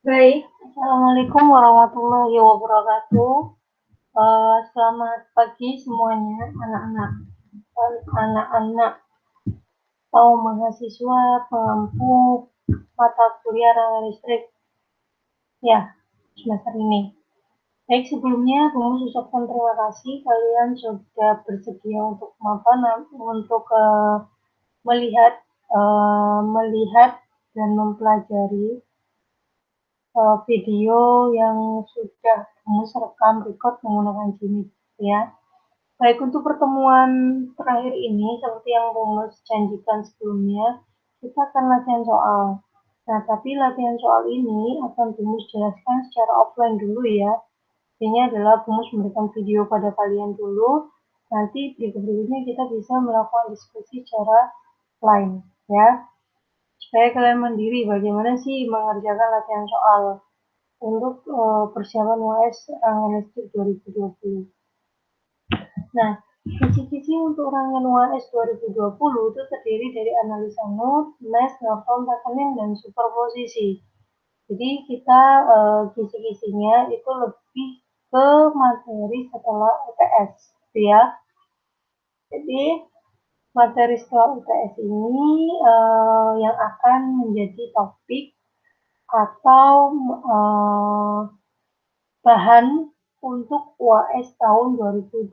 Baik, assalamualaikum warahmatullahi wabarakatuh. Selamat pagi semuanya, anak-anak kaum mahasiswa pengampu mata kuliah rangka listrik ya semester ini. Baik, sebelumnya Bung ucapkan terima kasih kalian sudah bersedia untuk melihat melihat dan mempelajari video yang sudah Bung rekam record menggunakan Jimmy ya. Baik, untuk pertemuan terakhir ini, seperti yang Bung janjikan sebelumnya, kita akan latihan soal. Nah, tapi latihan soal ini akan Bung jelaskan secara offline dulu ya. Ini adalah Bung memberikan video pada kalian dulu, nanti berikut-berikutnya kita bisa melakukan diskusi secara lain ya. Supaya kalian mandiri bagaimana sih mengerjakan latihan soal untuk persiapan UAS Listrik 2020. Nah, kisi-kisi untuk rangkaian UAS 2020 itu terdiri dari analisa NUT, MES, Norton, Takanin, dan superposisi. Jadi kita kisi-kisinya itu lebih ke materi setelah UTS, gitu ya. Jadi materi setelah UTS ini yang akan menjadi topik atau bahan untuk UAS tahun 2020.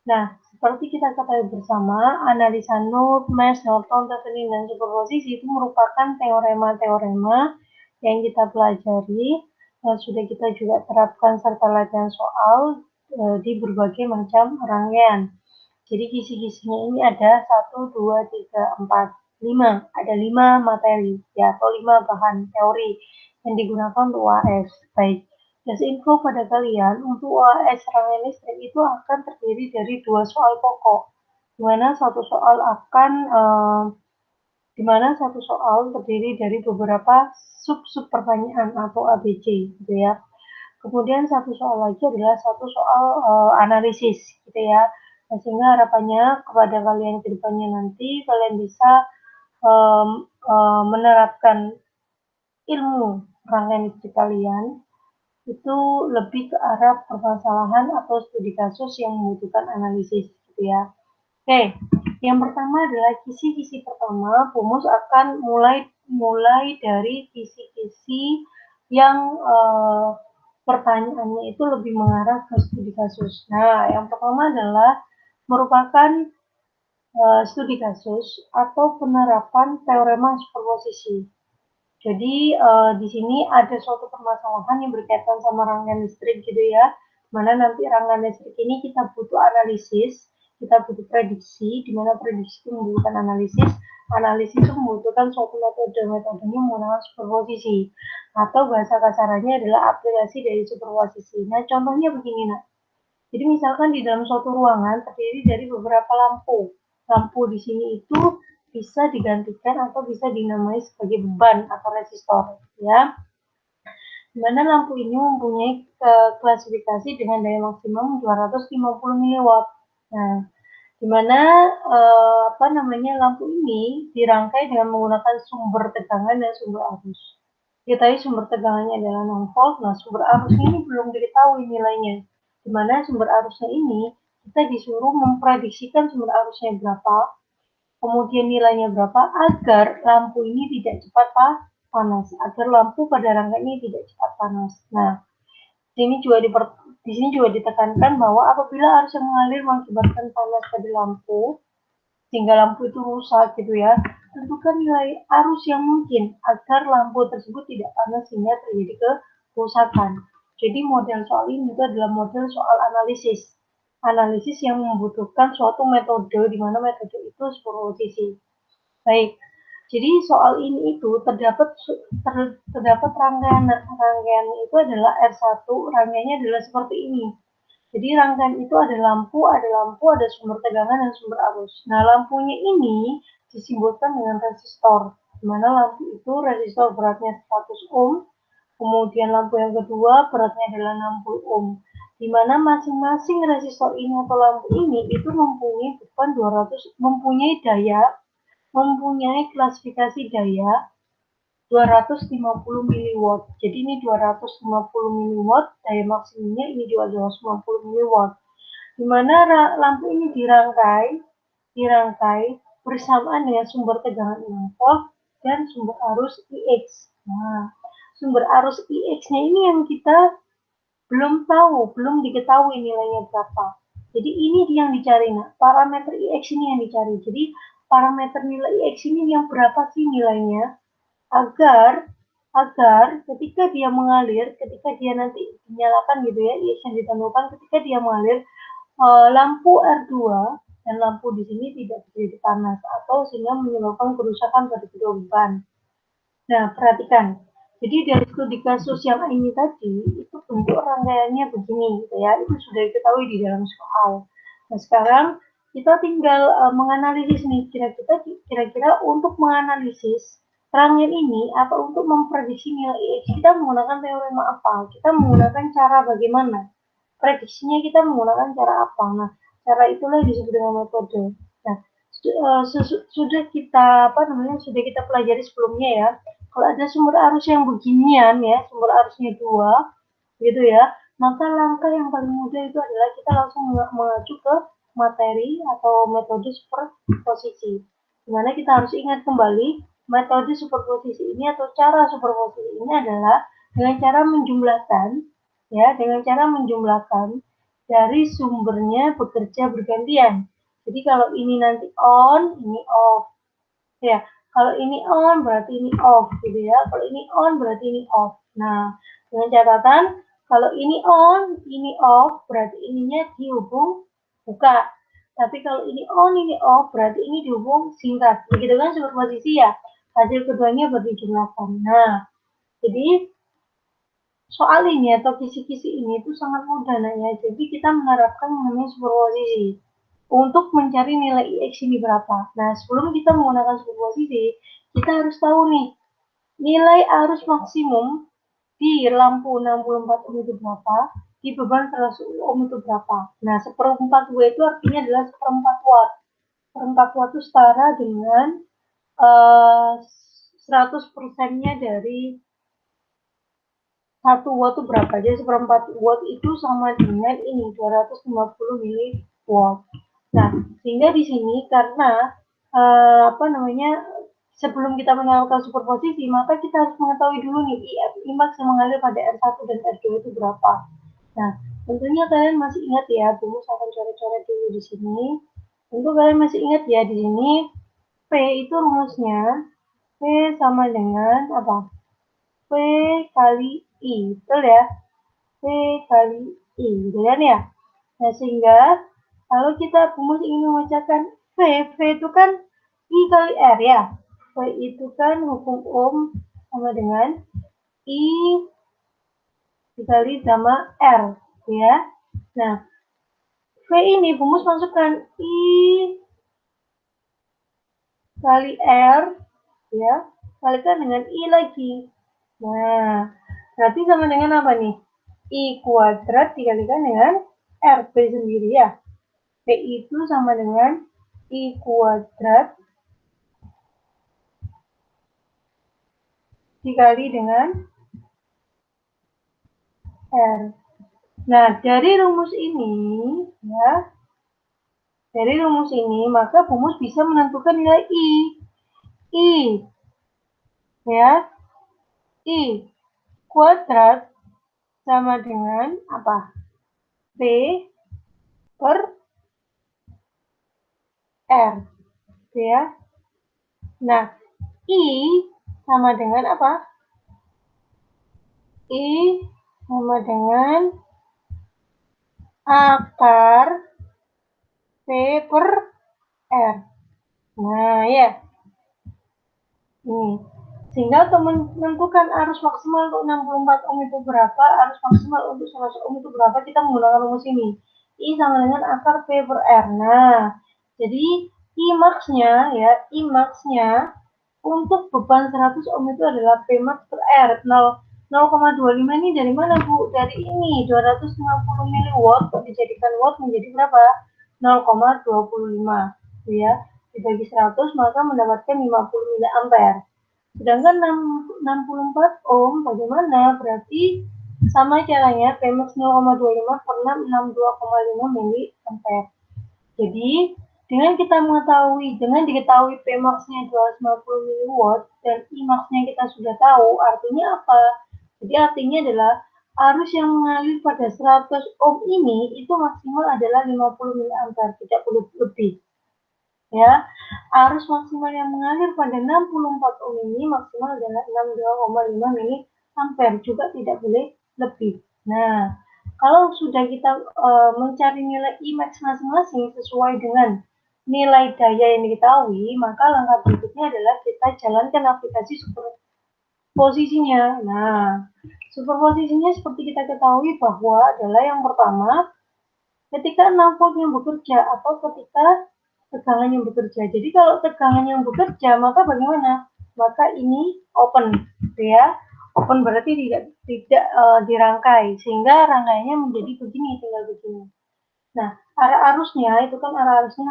Nah, seperti kita ketahui bersama, analisa NUT, MES, Norton, Thevenin, dan superposisi itu merupakan teorema-teorema yang kita pelajari dan sudah kita juga terapkan serta latihan soal di berbagai macam rangkaian. Jadi kisi-kisinya ini ada 1, 2, 3, 4, 5. Ada 5 materi ya, atau 5 bahan teori yang digunakan untuk UAS. Baik, just info pada kalian, untuk UAS rangkaian listrik itu akan terdiri dari 2 soal pokok, di mana satu soal terdiri dari beberapa sub-sub pertanyaan atau ABC gitu ya. Kemudian satu soal lagi adalah satu soal analisis gitu ya. Nah, sehingga harapannya kepada kalian ke depannya nanti kalian bisa menerapkan ilmu rangkaian listrik kalian itu lebih ke arah permasalahan atau studi kasus yang membutuhkan analisis gitu ya. Oke, yang pertama adalah kisi-kisi pertama. Bumus akan mulai dari kisi-kisi yang pertanyaannya itu lebih mengarah ke studi kasus. Nah, yang pertama adalah merupakan studi kasus atau penerapan teorema superposisi. Jadi di sini ada suatu permasalahan yang berkaitan sama rangkaian listrik gitu ya, mana nanti rangkaian listrik ini kita butuh analisis, kita butuh prediksi, di mana prediksi itu membutuhkan analisis, analisis itu membutuhkan suatu metodenya menggunakan superposisi, atau bahasa kasarannya adalah aplikasi dari superposisi. Nah, contohnya begini, nak. Jadi misalkan di dalam suatu ruangan terdiri dari beberapa lampu. Lampu di sini itu bisa digantikan atau bisa dinamai sebagai beban atau resistor, ya. Di mana lampu ini mempunyai klasifikasi dengan daya maksimum 250 mW. Nah, di mana lampu ini dirangkai dengan menggunakan sumber tegangan dan sumber arus. Kita tahu sumber tegangannya adalah 6 volt, nah sumber arus ini belum diketahui nilainya. Di mana sumber arusnya ini kita disuruh memprediksikan sumber arusnya berapa, kemudian nilainya berapa agar lampu ini tidak cepat panas, agar lampu pada rangka ini tidak cepat panas. Nah, di sini juga ditekankan bahwa apabila arus yang mengalir mengakibatkan panas pada lampu, sehingga lampu itu rusak gitu ya, tentukan nilai arus yang mungkin agar lampu tersebut tidak panas sehingga terjadi kerusakan. Jadi model soal ini itu adalah model soal analisis. Analisis yang membutuhkan suatu metode di mana metode itu superposisi. Baik, jadi soal ini itu terdapat rangkaiannya itu adalah R1, rangkaiannya adalah seperti ini. Jadi rangkaian itu ada lampu, ada sumber tegangan dan sumber arus. Nah, lampunya ini disimbolkan dengan resistor, di mana lampu itu resistor beratnya 100 ohm, kemudian lampu yang kedua beratnya adalah 60 ohm, di mana masing-masing resistor ini atau lampu ini itu mempunyai klasifikasi daya 250 mW. Jadi ini 250 mW, daya maksimumnya ini 250 mW. Di mana lampu ini dirangkai bersamaan dengan sumber tegangan 6 volt dan sumber arus IX. Nah, sumber arus IX-nya ini yang kita belum diketahui nilainya berapa. Jadi ini yang dicari, nah, parameter IX ini yang dicari. Jadi parameter nilai IX ini yang berapa sih nilainya? Agar ketika dia mengalir, ketika dia nanti dinyalakan gitu ya, IX yang ditentukan ketika dia mengalir, lampu R2 dan lampu di sini tidak terjadi panas atau sehingga menyebabkan kerusakan pada kedua beban. Nah, perhatikan. Jadi dari studi kasus yang ini tadi, itu bentuk rangkaiannya begini, gitu ya. Itu sudah diketahui di dalam soal. Nah, sekarang kita tinggal menganalisis nih, kira-kira untuk menganalisis rangkaian ini atau untuk memprediksi nilai IX, kita menggunakan teorema apa? Kita menggunakan cara bagaimana? Prediksinya kita menggunakan cara apa? Nah, cara itulah disebut dengan metode. Nah, sudah kita sudah kita pelajari sebelumnya ya. Kalau ada sumber arus yang beginian ya, sumber arusnya 2 gitu ya, maka langkah yang paling mudah itu adalah kita langsung mengacu ke materi atau metode superposisi. Dimana kita harus ingat kembali metode superposisi ini atau cara superposisi ini adalah dengan cara menjumlahkan dari sumbernya bekerja bergantian. Jadi kalau ini nanti on, ini off. Ya, kalau ini on berarti ini off gitu ya. Kalau ini on berarti ini off. Nah, dengan catatan kalau ini on, ini off berarti ininya dihubung buka. Tapi kalau ini on, ini off berarti ini dihubung singkat. Begitu kan superposisi ya. Hasil keduanya berdijumlahkan. Nah, jadi soal ini atau kisi-kisi ini itu sangat mudah nah ya. Jadi kita menerapkan namanya superposisi untuk mencari nilai IX ini berapa. Nah, sebelum kita menggunakan superposisi, kita harus tahu nih nilai arus maksimum di lampu 64 ohm itu berapa, di beban 100 ohm itu berapa. Nah, seperempat W itu artinya adalah seperempat watt. Seperempat watt itu setara dengan 100%-nya dari 1 watt itu berapa? Jadi seperempat watt itu sama dengan ini 250 mW. Nah, sehingga di sini karena sebelum kita menyalakan superposisi, maka kita harus mengetahui dulu nih IMAX yang mengalir pada R1 dan R2 itu berapa. Nah, tentunya kalian masih ingat ya, Bumus akan coret-coret dulu di sini. Tentu kalian masih ingat ya di sini P itu rumusnya P sama dengan apa? P kali I, betul ya? P kali I, gitu kan ya? Nah, sehingga kalau kita Bumus ingin memecahkan V itu kan I kali R ya. V itu kan hukum Ohm sama dengan I dikali sama R, ya. Nah, V ini Bumus masukkan I kali R, ya, kalikan dengan I lagi. Nah, berarti sama dengan apa nih? I kuadrat dikalikan dengan RP sendiri ya. P itu sama dengan I kuadrat dikali dengan R. Nah, dari rumus ini, ya, maka Bumus bisa menentukan nilai I. Ya, I kuadrat sama dengan apa? P per R. Ya. Nah, I sama dengan apa? I sama dengan akar P per R. Nah, ya. Ini. Sehingga untuk menentukan arus maksimal untuk 64 ohm itu berapa, arus maksimal untuk 100 ohm itu berapa, kita menggunakan rumus ini. I sama dengan akar P per R. Nah, jadi I max-nya untuk beban 100 ohm itu adalah P max per R. 0,25 ini dari mana, Bu? Dari ini, 250 mW dijadikan watt menjadi berapa? 0,25. Ya. Dibagi 100 maka mendapatkan 50 mA. Sedangkan 64 ohm bagaimana? Berarti sama caranya Pmax 0,25 per 662,5 mA. Jadi, dengan diketahui Pmax-nya 250 mW dan Imax-nya kita sudah tahu, artinya apa? Jadi artinya adalah arus yang mengalir pada 100 ohm ini itu maksimal adalah 50 mA, tidak perlu lebih. Ya, arus maksimal yang mengalir pada 64 ohm ini maksimal adalah 62,5 mA, juga tidak boleh lebih. Nah, kalau sudah kita mencari nilai Imax masing-masing sesuai dengan nilai daya yang diketahui, maka langkah berikutnya adalah kita jalankan aplikasi superposisinya. Nah, superposisinya seperti kita ketahui bahwa adalah yang pertama, ketika 6 volt yang bekerja atau ketika tegangan yang bekerja. Jadi kalau tegangan yang bekerja, maka bagaimana? Maka ini open, gitu ya. Open berarti tidak dirangkai, sehingga rangkaiannya menjadi begini, tinggal begini. Nah, arah arusnya itu kan arah arusnya